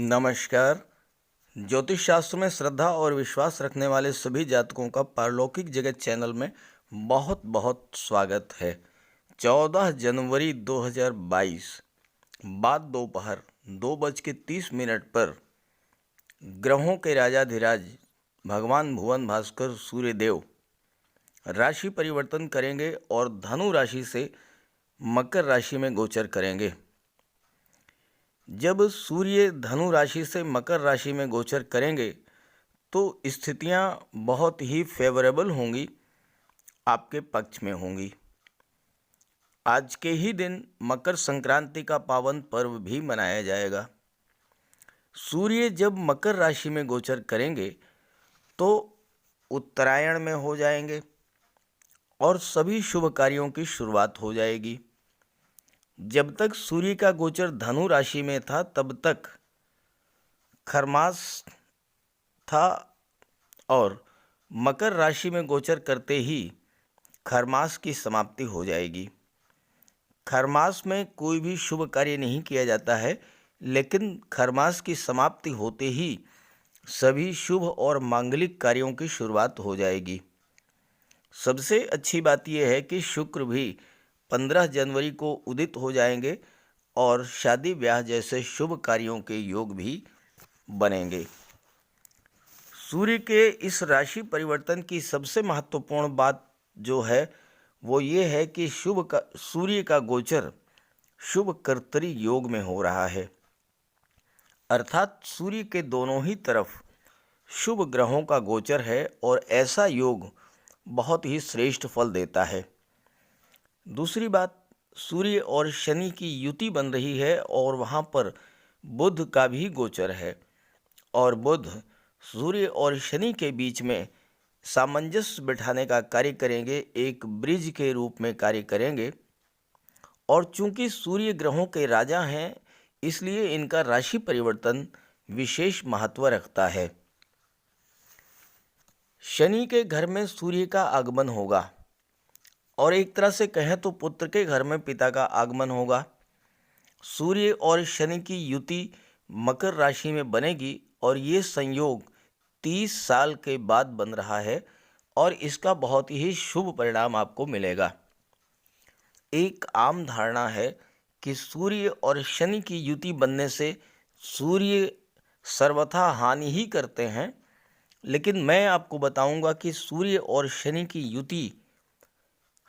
नमस्कार। ज्योतिष शास्त्र में श्रद्धा और विश्वास रखने वाले सभी जातकों का पारलौकिक जगत चैनल में बहुत बहुत स्वागत है। 14 जनवरी 2022 बाद दोपहर 2:30 पर ग्रहों के राजाधिराज भगवान भुवन भास्कर सूर्यदेव राशि परिवर्तन करेंगे और धनु राशि से मकर राशि में गोचर करेंगे। जब सूर्य धनु राशि से मकर राशि में गोचर करेंगे तो स्थितियां बहुत ही फेवरेबल होंगी, आपके पक्ष में होंगी। आज के ही दिन मकर संक्रांति का पावन पर्व भी मनाया जाएगा। सूर्य जब मकर राशि में गोचर करेंगे तो उत्तरायण में हो जाएंगे और सभी शुभ कार्यों की शुरुआत हो जाएगी। जब तक सूर्य का गोचर धनु राशि में था तब तक खरमास था और मकर राशि में गोचर करते ही खरमास की समाप्ति हो जाएगी। खरमास में कोई भी शुभ कार्य नहीं किया जाता है, लेकिन खरमास की समाप्ति होते ही सभी शुभ और मांगलिक कार्यों की शुरुआत हो जाएगी। सबसे अच्छी बात यह है कि शुक्र भी 15 जनवरी को उदित हो जाएंगे और शादी ब्याह जैसे शुभ कार्यों के योग भी बनेंगे। सूर्य के इस राशि परिवर्तन की सबसे महत्वपूर्ण बात जो है वो ये है कि सूर्य का गोचर शुभ कर्तरी योग में हो रहा है, अर्थात सूर्य के दोनों ही तरफ शुभ ग्रहों का गोचर है और ऐसा योग बहुत ही श्रेष्ठ फल देता है। दूसरी बात, सूर्य और शनि की युति बन रही है और वहाँ पर बुध का भी गोचर है और बुध सूर्य और शनि के बीच में सामंजस्य बिठाने का कार्य करेंगे, एक ब्रिज के रूप में कार्य करेंगे। और चूंकि सूर्य ग्रहों के राजा हैं इसलिए इनका राशि परिवर्तन विशेष महत्व रखता है। शनि के घर में सूर्य का आगमन होगा और एक तरह से कहें तो पुत्र के घर में पिता का आगमन होगा। सूर्य और शनि की युति मकर राशि में बनेगी और ये संयोग 30 साल के बाद बन रहा है और इसका बहुत ही शुभ परिणाम आपको मिलेगा। एक आम धारणा है कि सूर्य और शनि की युति बनने से सूर्य सर्वथा हानि ही करते हैं, लेकिन मैं आपको बताऊंगा कि सूर्य और शनि की युति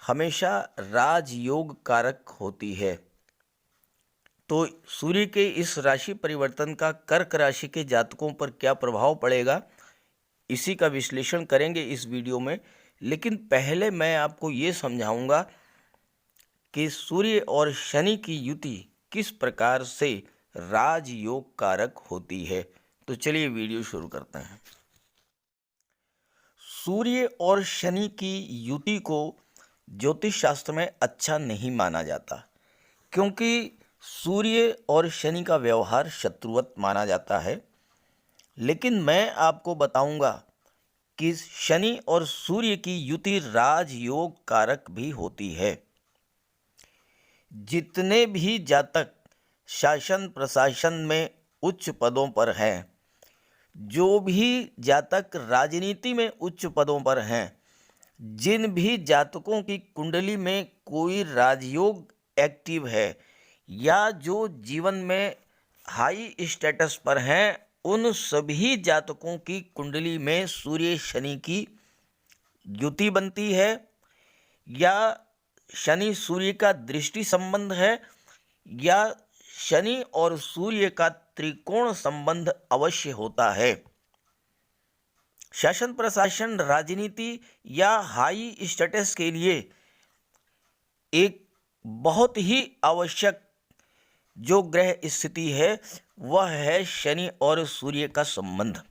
हमेशा राजयोग कारक होती है। तो सूर्य के इस राशि परिवर्तन का कर्क राशि के जातकों पर क्या प्रभाव पड़ेगा, इसी का विश्लेषण करेंगे इस वीडियो में। लेकिन पहले मैं आपको ये समझाऊंगा कि सूर्य और शनि की युति किस प्रकार से राजयोग कारक होती है। तो चलिए वीडियो शुरू करते हैं। सूर्य और शनि की युति को ज्योतिष शास्त्र में अच्छा नहीं माना जाता, क्योंकि सूर्य और शनि का व्यवहार शत्रुवत माना जाता है। लेकिन मैं आपको बताऊंगा कि शनि और सूर्य की युति राजयोग कारक भी होती है। जितने भी जातक शासन प्रशासन में उच्च पदों पर हैं, जो भी जातक राजनीति में उच्च पदों पर हैं, जिन भी जातकों की कुंडली में कोई राजयोग एक्टिव है या जो जीवन में हाई स्टेटस पर हैं, उन सभी जातकों की कुंडली में सूर्य शनि की युति बनती है या शनि सूर्य का दृष्टि संबंध है या शनि और सूर्य का त्रिकोण संबंध अवश्य होता है। शासन प्रशासन राजनीति या हाई स्टेटस के लिए एक बहुत ही आवश्यक जो ग्रह स्थिति है वह है शनि और सूर्य का संबंध।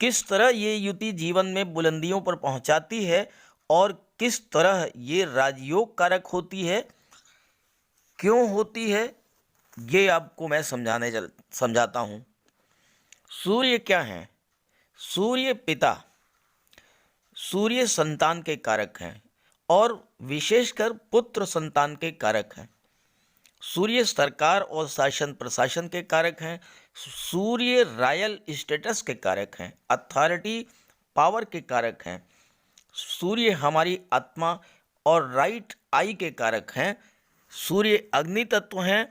किस तरह ये युति जीवन में बुलंदियों पर पहुंचाती है और किस तरह ये राजयोग कारक होती है, क्यों होती है, ये आपको मैं समझाता हूँ। सूर्य क्या है? सूर्य पिता, सूर्य संतान के कारक हैं और विशेषकर पुत्र संतान के कारक हैं। सूर्य सरकार और शासन प्रशासन के कारक हैं। सूर्य रॉयल स्टेटस के कारक हैं, अथॉरिटी पावर के कारक हैं। सूर्य हमारी आत्मा और राइट आई के कारक हैं। सूर्य अग्नि तत्व हैं,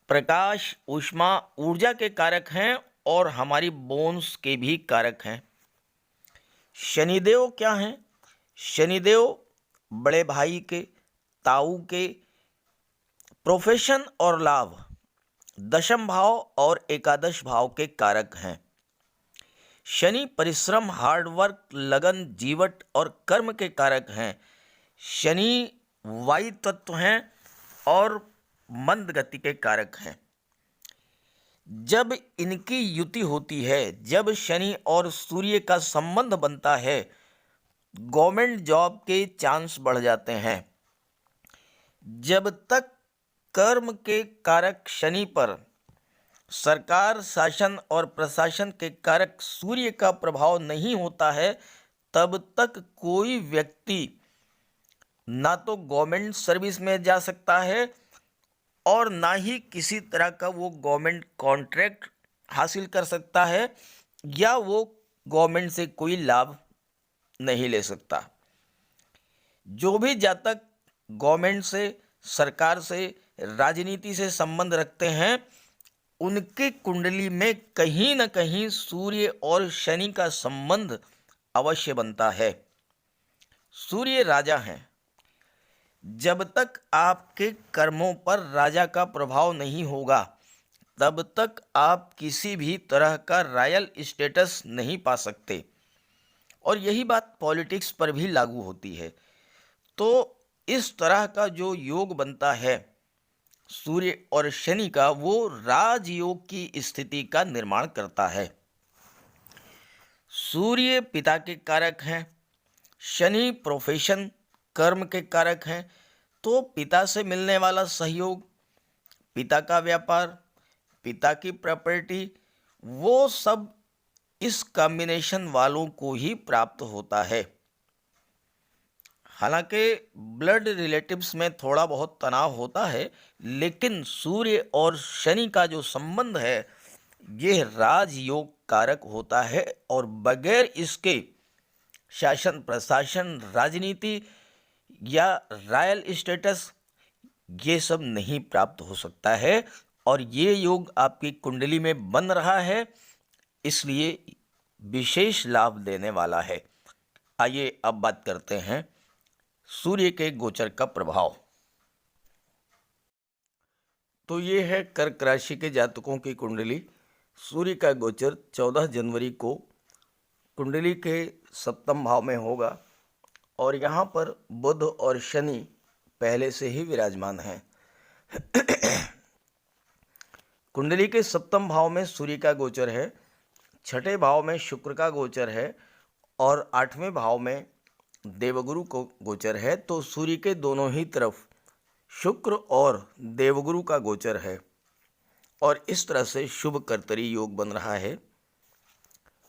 प्रकाश ऊष्मा ऊर्जा के कारक हैं और हमारी बोन्स के भी कारक हैं। शनिदेव क्या हैं? शनिदेव बड़े भाई के, ताऊ के, प्रोफेशन और लाभ, दशम भाव और एकादश भाव के कारक हैं। शनि परिश्रम, हार्डवर्क, लगन, जीवट और कर्म के कारक हैं। शनि वायु तत्व हैं और मंद गति के कारक हैं। जब इनकी युति होती है, जब शनि और सूर्य का संबंध बनता है, गवर्नमेंट जॉब के चांस बढ़ जाते हैं। जब तक कर्म के कारक शनि पर सरकार, शासन और प्रशासन के कारक सूर्य का प्रभाव नहीं होता है, तब तक कोई व्यक्ति ना तो गवर्नमेंट सर्विस में जा सकता है और ना ही किसी तरह का वो गवर्नमेंट कॉन्ट्रैक्ट हासिल कर सकता है, या वो गवर्नमेंट से कोई लाभ नहीं ले सकता। जो भी जातक गवर्नमेंट से, सरकार से, राजनीति से संबंध रखते हैं, उनकी कुंडली में कहीं न कहीं सूर्य और शनि का संबंध अवश्य बनता है। सूर्य राजा हैं। जब तक आपके कर्मों पर राजा का प्रभाव नहीं होगा, तब तक आप किसी भी तरह का रॉयल स्टेटस नहीं पा सकते। और यही बात पॉलिटिक्स पर भी लागू होती है। तो इस तरह का जो योग बनता है सूर्य और शनि का, वो राजयोग की स्थिति का निर्माण करता है। सूर्य पिता के कारक हैं, शनि प्रोफेशन कर्म के कारक हैं। तो पिता से मिलने वाला सहयोग, पिता का व्यापार, पिता की प्रॉपर्टी, वो सब इस कॉम्बिनेशन वालों को ही प्राप्त होता है। हालांकि ब्लड रिलेटिव्स में थोड़ा बहुत तनाव होता है, लेकिन सूर्य और शनि का जो संबंध है ये राजयोग कारक होता है, और बगैर इसके शासन प्रशासन, राजनीति या रॉयल स्टेटस ये सब नहीं प्राप्त हो सकता है। और ये योग आपकी कुंडली में बन रहा है, इसलिए विशेष लाभ देने वाला है। आइए अब बात करते हैं सूर्य के गोचर का प्रभाव। तो ये है कर्क राशि के जातकों की कुंडली। सूर्य का गोचर 14 जनवरी को कुंडली के सप्तम भाव में होगा, और यहाँ पर बुध और शनि पहले से ही विराजमान हैं। कुंडली के सप्तम भाव में सूर्य का गोचर है, छठे भाव में शुक्र का गोचर है, और आठवें भाव में देवगुरु को गोचर है। तो सूर्य के दोनों ही तरफ शुक्र और देवगुरु का गोचर है, और इस तरह से शुभ कर्तरी योग बन रहा है।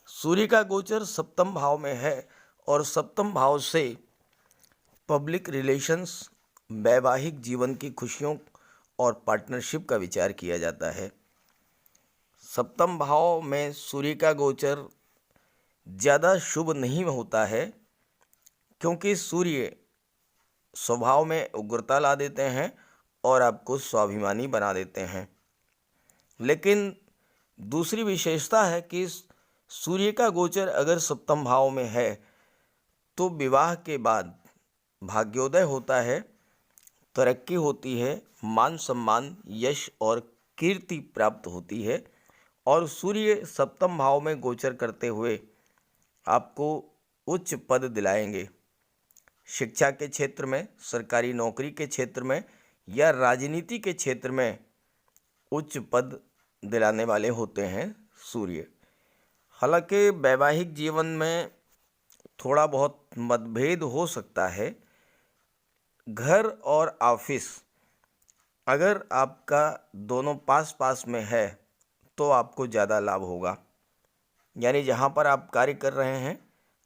सूर्य का गोचर सप्तम भाव में है, और सप्तम भाव से पब्लिक रिलेशंस, वैवाहिक जीवन की खुशियों और पार्टनरशिप का विचार किया जाता है। सप्तम भाव में सूर्य का गोचर ज़्यादा शुभ नहीं होता है, क्योंकि सूर्य स्वभाव में उग्रता ला देते हैं और आपको स्वाभिमानी बना देते हैं। लेकिन दूसरी विशेषता है कि सूर्य का गोचर अगर सप्तम भाव में है तो विवाह के बाद भाग्योदय होता है, तरक्की होती है, मान सम्मान, यश और कीर्ति प्राप्त होती है। और सूर्य सप्तम भाव में गोचर करते हुए आपको उच्च पद दिलाएंगे। शिक्षा के क्षेत्र में, सरकारी नौकरी के क्षेत्र में या राजनीति के क्षेत्र में उच्च पद दिलाने वाले होते हैं सूर्य। हालांकि वैवाहिक जीवन में थोड़ा बहुत मतभेद हो सकता है। घर और ऑफिस अगर आपका दोनों पास पास में है तो आपको ज़्यादा लाभ होगा, यानी जहाँ पर आप कार्य कर रहे हैं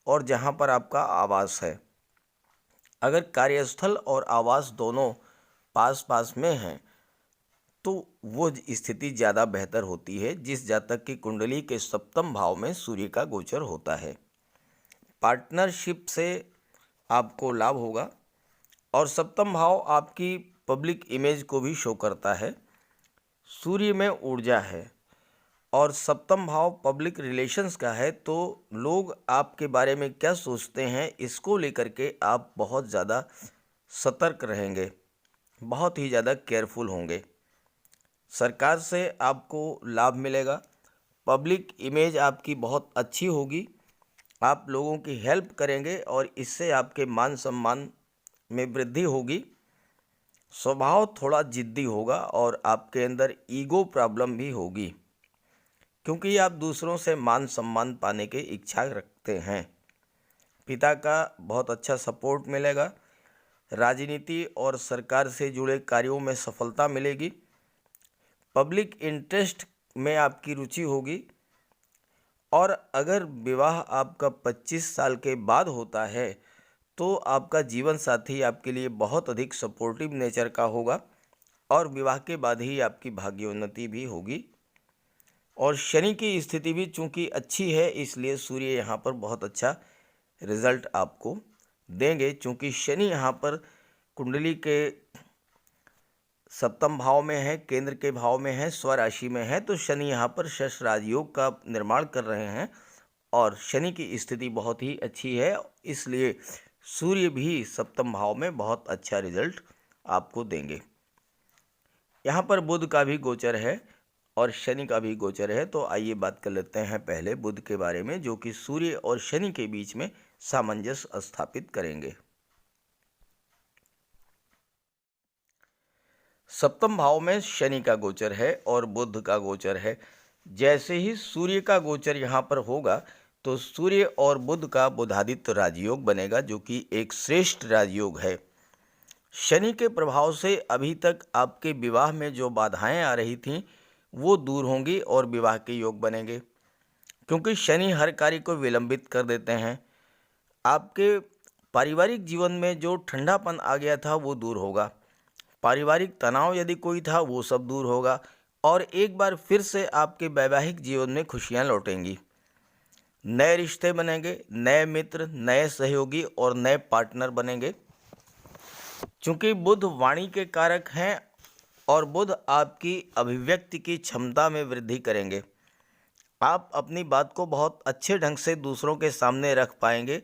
और जहाँ पर आपका आवास है। अगर कार्यस्थल और आवास दोनों पास पास में हैं तो वो स्थिति ज़्यादा बेहतर होती है जिस जातक की कुंडली के सप्तम भाव में सूर्य का गोचर होता है। पार्टनरशिप से आपको लाभ होगा और सप्तम भाव आपकी पब्लिक इमेज को भी शो करता है। सूर्य में ऊर्जा है और सप्तम भाव पब्लिक रिलेशंस का है, तो लोग आपके बारे में क्या सोचते हैं इसको लेकर के आप बहुत ज़्यादा सतर्क रहेंगे, बहुत ही ज़्यादा केयरफुल होंगे। सरकार से आपको लाभ मिलेगा, पब्लिक इमेज आपकी बहुत अच्छी होगी, आप लोगों की हेल्प करेंगे और इससे आपके मान सम्मान में वृद्धि होगी। स्वभाव थोड़ा जिद्दी होगा और आपके अंदर ईगो प्रॉब्लम भी होगी, क्योंकि आप दूसरों से मान सम्मान पाने की इच्छा रखते हैं। पिता का बहुत अच्छा सपोर्ट मिलेगा। राजनीति और सरकार से जुड़े कार्यों में सफलता मिलेगी। पब्लिक इंटरेस्ट में आपकी रुचि होगी और अगर विवाह आपका 25 साल के बाद होता है तो आपका जीवन साथी आपके लिए बहुत अधिक सपोर्टिव नेचर का होगा और विवाह के बाद ही आपकी भाग्योन्नति भी होगी। और शनि की स्थिति भी चूंकि अच्छी है, इसलिए सूर्य यहाँ पर बहुत अच्छा रिजल्ट आपको देंगे। चूंकि शनि यहाँ पर कुंडली के सप्तम भाव में है, केंद्र के भाव में है, स्वराशि में है, तो शनि यहाँ पर शश राजयोग का निर्माण कर रहे हैं और शनि की स्थिति बहुत ही अच्छी है, इसलिए सूर्य भी सप्तम भाव में बहुत अच्छा रिजल्ट आपको देंगे। यहाँ पर बुध का भी गोचर है और शनि का भी गोचर है, तो आइए बात कर लेते हैं पहले बुध के बारे में, जो कि सूर्य और शनि के बीच में सामंजस्य स्थापित करेंगे। सप्तम भाव में शनि का गोचर है और बुध का गोचर है। जैसे ही सूर्य का गोचर यहाँ पर होगा तो सूर्य और बुध का बुधादित्य राजयोग बनेगा, जो कि एक श्रेष्ठ राजयोग है। शनि के प्रभाव से अभी तक आपके विवाह में जो बाधाएं आ रही थीं वो दूर होंगी और विवाह के योग बनेंगे, क्योंकि शनि हर कार्य को विलंबित कर देते हैं। आपके पारिवारिक जीवन में जो ठंडापन आ गया था वो दूर होगा, पारिवारिक तनाव यदि कोई था वो सब दूर होगा और एक बार फिर से आपके वैवाहिक जीवन में खुशियां लौटेंगी। नए रिश्ते बनेंगे, नए मित्र, नए सहयोगी और नए पार्टनर बनेंगे। चूंकि बुध वाणी के कारक हैं और बुध आपकी अभिव्यक्ति की क्षमता में वृद्धि करेंगे। आप अपनी बात को बहुत अच्छे ढंग से दूसरों के सामने रख पाएंगे।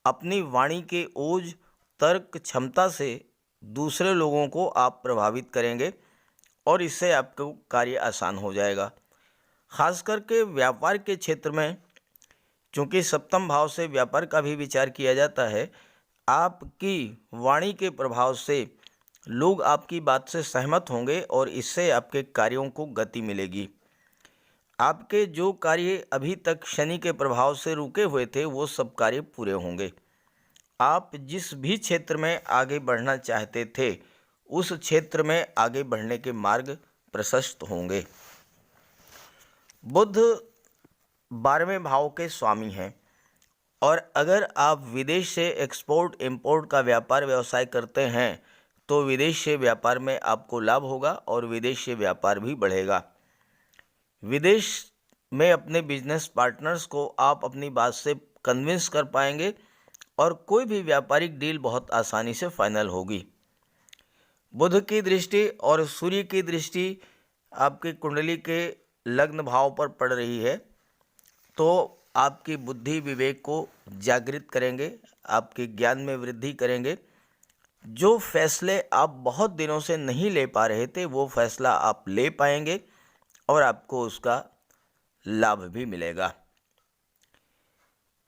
अपनी वाणी के ओज, तर्क क्षमता से दूसरे लोगों को आप प्रभावित करेंगे और इससे आपको कार्य आसान हो जाएगा। खास करके व्यापार के क्षेत्र में, चूँकि सप्तम भाव से व्यापार का भी विचार किया जाता है, आपकी वाणी के प्रभाव से लोग आपकी बात से सहमत होंगे और इससे आपके कार्यों को गति मिलेगी। आपके जो कार्य अभी तक शनि के प्रभाव से रुके हुए थे वो सब कार्य पूरे होंगे। आप जिस भी क्षेत्र में आगे बढ़ना चाहते थे उस क्षेत्र में आगे बढ़ने के मार्ग प्रशस्त होंगे। बुध 12वें भाव के स्वामी हैं और अगर आप विदेश से एक्सपोर्ट इंपोर्ट का व्यापार व्यवसाय करते हैं तो विदेश से व्यापार में आपको लाभ होगा और विदेश से व्यापार भी बढ़ेगा। विदेश में अपने बिजनेस पार्टनर्स को आप अपनी बात से कन्विंस कर पाएंगे और कोई भी व्यापारिक डील बहुत आसानी से फाइनल होगी। बुध की दृष्टि और सूर्य की दृष्टि आपकी कुंडली के लग्न भाव पर पड़ रही है, तो आपकी बुद्धि विवेक को जागृत करेंगे, आपके ज्ञान में वृद्धि करेंगे। जो फैसले आप बहुत दिनों से नहीं ले पा रहे थे वो फैसला आप ले पाएंगे और आपको उसका लाभ भी मिलेगा।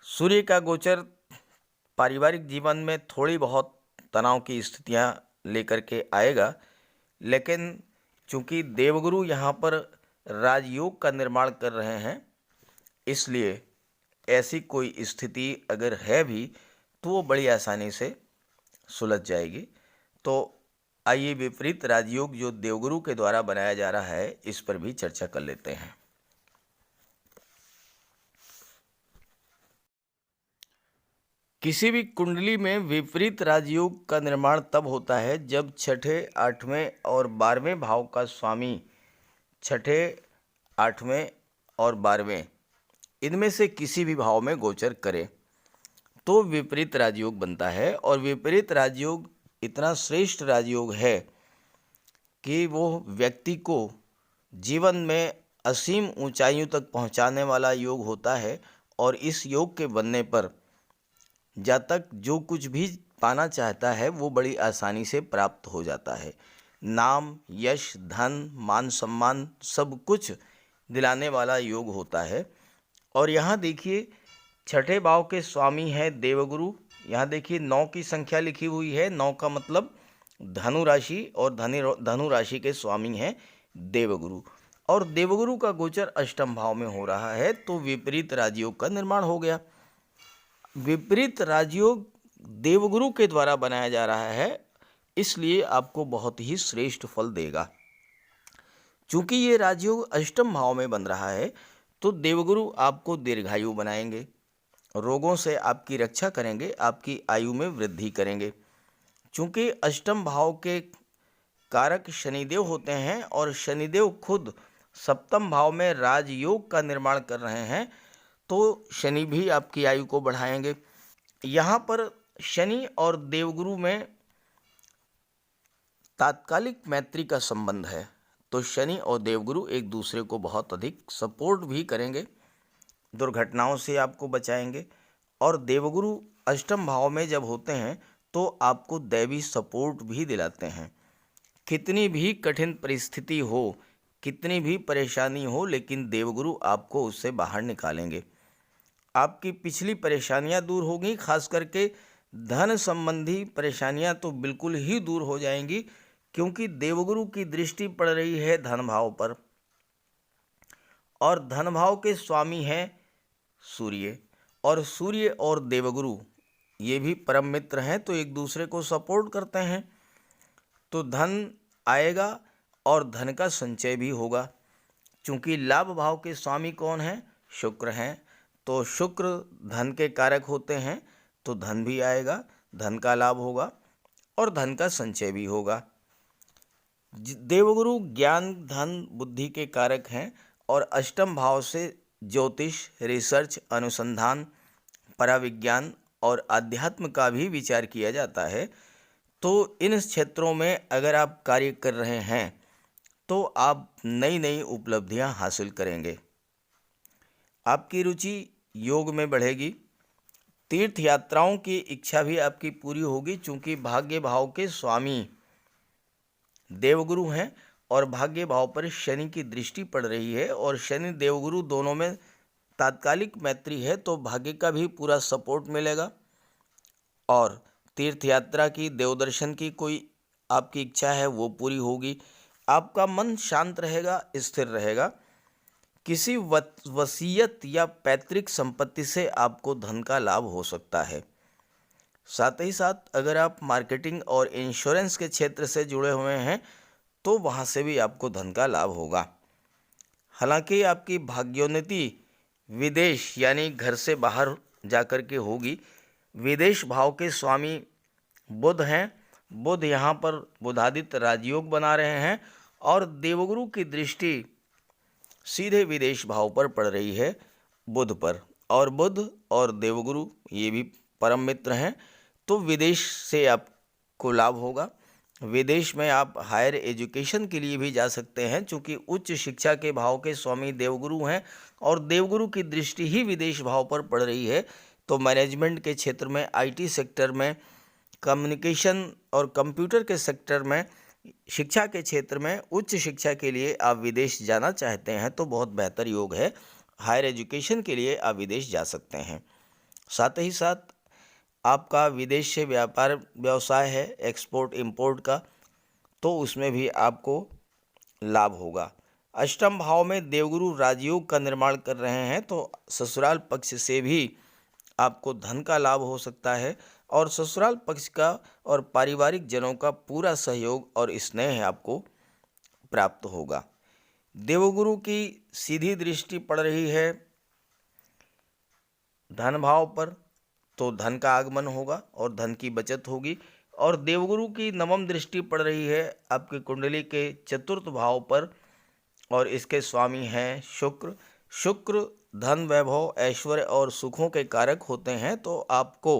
सूर्य का गोचर पारिवारिक जीवन में थोड़ी बहुत तनाव की स्थितियां लेकर के आएगा, लेकिन चूंकि देवगुरु यहाँ पर राजयोग का निर्माण कर रहे हैं, इसलिए ऐसी कोई स्थिति अगर है भी तो वो बड़ी आसानी से सुलझ जाएगी। तो आइए विपरीत राजयोग जो देवगुरु के द्वारा बनाया जा रहा है इस पर भी चर्चा कर लेते हैं। किसी भी कुंडली में विपरीत राजयोग का निर्माण तब होता है जब छठे, आठवें और 12वें भाव का स्वामी छठे, आठवें और 12वें इनमें से किसी भी भाव में गोचर करे तो विपरीत राजयोग बनता है। और विपरीत राजयोग इतना श्रेष्ठ राजयोग है कि वो व्यक्ति को जीवन में असीम ऊंचाइयों तक पहुंचाने वाला योग होता है। और इस योग के बनने पर जातक जो कुछ भी पाना चाहता है वो बड़ी आसानी से प्राप्त हो जाता है। नाम, यश, धन, मान सम्मान सब कुछ दिलाने वाला योग होता है। और यहाँ देखिए छठे भाव के स्वामी है देवगुरु। यहाँ देखिए 9 की संख्या लिखी हुई है। 9 का मतलब धनु राशि, और धनु राशि के स्वामी हैं देवगुरु। और देवगुरु का गोचर अष्टम भाव में हो रहा है तो विपरीत राजयोग का निर्माण हो गया। विपरीत राजयोग देवगुरु के द्वारा बनाया जा रहा है, इसलिए आपको बहुत ही श्रेष्ठ फल देगा। चूंकि ये राजयोग अष्टम भाव में बन रहा है तो देवगुरु आपको दीर्घायु बनाएंगे, रोगों से आपकी रक्षा करेंगे, आपकी आयु में वृद्धि करेंगे। चूंकि अष्टम भाव के कारक शनिदेव होते हैं और शनिदेव खुद सप्तम भाव में राजयोग का निर्माण कर रहे हैं तो शनि भी आपकी आयु को बढ़ाएंगे। यहाँ पर शनि और देवगुरु में तात्कालिक मैत्री का संबंध है तो शनि और देवगुरु एक दूसरे को बहुत अधिक सपोर्ट भी करेंगे, दुर्घटनाओं से आपको बचाएंगे। और देवगुरु अष्टम भाव में जब होते हैं तो आपको दैवी सपोर्ट भी दिलाते हैं। कितनी भी कठिन परिस्थिति हो, कितनी भी परेशानी हो, लेकिन देवगुरु आपको उससे बाहर निकालेंगे। आपकी पिछली परेशानियां दूर होंगी, खास करके धन संबंधी परेशानियां तो बिल्कुल ही दूर हो जाएंगी, क्योंकि देवगुरु की दृष्टि पड़ रही है धन भाव पर। और धन भाव के स्वामी हैं सूर्य, और सूर्य और देवगुरु ये भी परम मित्र हैं तो एक दूसरे को सपोर्ट करते हैं। तो धन आएगा और धन का संचय भी होगा। चूंकि लाभ भाव के स्वामी कौन हैं? शुक्र हैं। तो शुक्र धन के कारक होते हैं तो धन भी आएगा, धन का लाभ होगा और धन का संचय भी होगा। देवगुरु ज्ञान, धन, बुद्धि के कारक हैं और अष्टम भाव से ज्योतिष, रिसर्च, अनुसंधान, पराविज्ञान और आध्यात्म का भी विचार किया जाता है। तो इन क्षेत्रों में अगर आप कार्य कर रहे हैं तो आप नई नई उपलब्धियां हासिल करेंगे। आपकी रुचि योग में बढ़ेगी। तीर्थ यात्राओं की इच्छा भी आपकी पूरी होगी, चूंकि भाग्य भाव के स्वामी देवगुरु हैं और भाग्य भाव पर शनि की दृष्टि पड़ रही है और शनि देवगुरु दोनों में तात्कालिक मैत्री है तो भाग्य का भी पूरा सपोर्ट मिलेगा। और तीर्थ यात्रा की, देव दर्शन की कोई आपकी इच्छा है वो पूरी होगी। आपका मन शांत रहेगा, स्थिर रहेगा। किसी वसीयत या पैतृक संपत्ति से आपको धन का लाभ हो सकता है। साथ ही साथ अगर आप मार्केटिंग और इंश्योरेंस के क्षेत्र से जुड़े हुए हैं तो वहाँ से भी आपको धन का लाभ होगा। हालांकि आपकी भाग्योन्नति विदेश यानी घर से बाहर जाकर के होगी। विदेश भाव के स्वामी बुध हैं। बुध यहाँ पर बुधादित्य राजयोग बना रहे हैं और देवगुरु की दृष्टि सीधे विदेश भाव पर पड़ रही है बुध पर। और बुध और देवगुरु ये भी परम मित्र हैं तो विदेश से आपको लाभ होगा। विदेश में आप हायर एजुकेशन के लिए भी जा सकते हैं, चूँकि उच्च शिक्षा के भाव के स्वामी देवगुरु हैं और देवगुरु की दृष्टि ही विदेश भाव पर पड़ रही है। तो मैनेजमेंट के क्षेत्र में, आईटी सेक्टर में, कम्युनिकेशन और कंप्यूटर के सेक्टर में, शिक्षा के क्षेत्र में, उच्च शिक्षा के लिए आप विदेश जाना चाहते हैं तो बहुत बेहतर योग है। हायर एजुकेशन के लिए आप विदेश जा सकते हैं। साथ ही साथ आपका विदेश से व्यापार व्यवसाय है, एक्सपोर्ट इंपोर्ट का, तो उसमें भी आपको लाभ होगा। अष्टम भाव में देवगुरु राजयोग का निर्माण कर रहे हैं तो ससुराल पक्ष से भी आपको धन का लाभ हो सकता है और ससुराल पक्ष का और पारिवारिक जनों का पूरा सहयोग और स्नेह आपको प्राप्त होगा। देवगुरु की सीधी दृष्टि पड़ रही है धन भाव पर तो धन का आगमन होगा और धन की बचत होगी। और देवगुरु की नवम दृष्टि पड़ रही है आपकी कुंडली के चतुर्थ भाव पर और इसके स्वामी हैं शुक्र। शुक्र धन, वैभव, ऐश्वर्य और सुखों के कारक होते हैं, तो आपको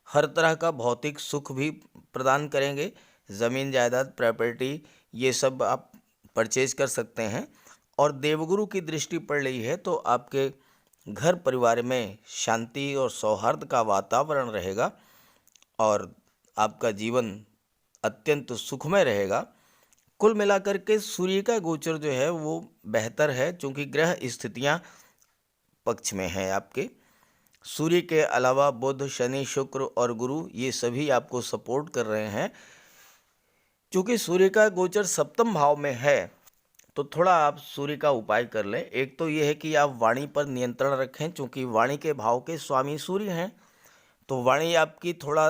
हर तरह का भौतिक सुख भी प्रदान करेंगे। ज़मीन, जायदाद, प्रॉपर्टी ये सब आप परचेज कर सकते हैं। और देवगुरु की दृष्टि पड़ रही है तो आपके घर परिवार में शांति और सौहार्द का वातावरण रहेगा और आपका जीवन अत्यंत सुखमय रहेगा। कुल मिलाकर के सूर्य का गोचर जो है वो बेहतर है, क्योंकि ग्रह स्थितियां पक्ष में हैं आपके। सूर्य के अलावा बुध, शनि, शुक्र और गुरु ये सभी आपको सपोर्ट कर रहे हैं। क्योंकि सूर्य का गोचर सप्तम भाव में है तो थोड़ा आप सूर्य का उपाय कर लें। एक तो ये है कि आप वाणी पर नियंत्रण रखें, क्योंकि वाणी के भाव के स्वामी सूर्य हैं। तो वाणी आपकी थोड़ा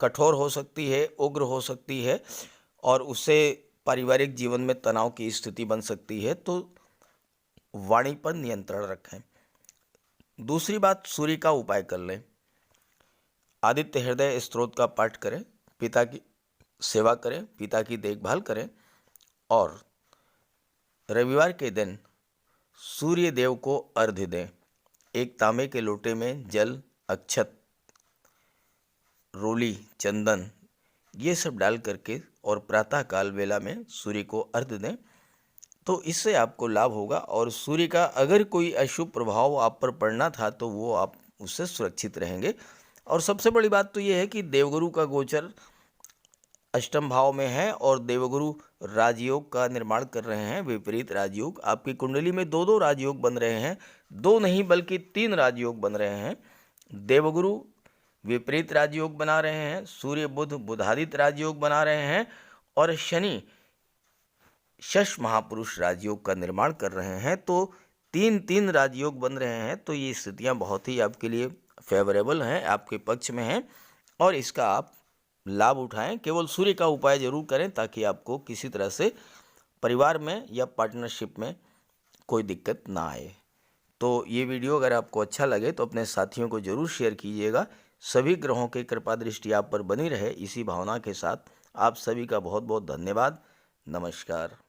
कठोर हो सकती है, उग्र हो सकती है और उससे पारिवारिक जीवन में तनाव की स्थिति बन सकती है, तो वाणी पर नियंत्रण रखें। दूसरी बात, सूर्य का उपाय कर लें। आदित्य हृदय स्तोत्र का पाठ करें, पिता की सेवा करें, पिता की देखभाल करें और रविवार के दिन सूर्य देव को अर्घ्य दें। एक तांबे के लोटे में जल, अक्षत, रोली, चंदन ये सब डाल करके और प्रातःकाल वेला में सूर्य को अर्घ्य दें, तो इससे आपको लाभ होगा। और सूर्य का अगर कोई अशुभ प्रभाव आप पर पड़ना था तो वो आप उससे सुरक्षित रहेंगे। और सबसे बड़ी बात तो ये है कि देवगुरु का गोचर अष्टम भाव में है और देवगुरु राजयोग का निर्माण कर रहे हैं, विपरीत राजयोग। आपकी कुंडली में दो दो राजयोग बन रहे हैं, दो नहीं बल्कि 3 राजयोग बन रहे हैं। देवगुरु विपरीत राजयोग बना रहे हैं, सूर्य बुध बुधादित्य राजयोग बना रहे हैं और शनि शश महापुरुष राजयोग का निर्माण कर रहे हैं। तो 3 राजयोग बन रहे हैं। तो ये स्थितियाँ बहुत ही आपके लिए फेवरेबल हैं, आपके पक्ष में हैं और इसका आप लाभ उठाएं। केवल सूर्य का उपाय जरूर करें ताकि आपको किसी तरह से परिवार में या पार्टनरशिप में कोई दिक्कत ना आए। तो ये वीडियो अगर आपको अच्छा लगे तो अपने साथियों को जरूर शेयर कीजिएगा। सभी ग्रहों की कृपा दृष्टि आप पर बनी रहे, इसी भावना के साथ आप सभी का बहुत बहुत धन्यवाद। नमस्कार।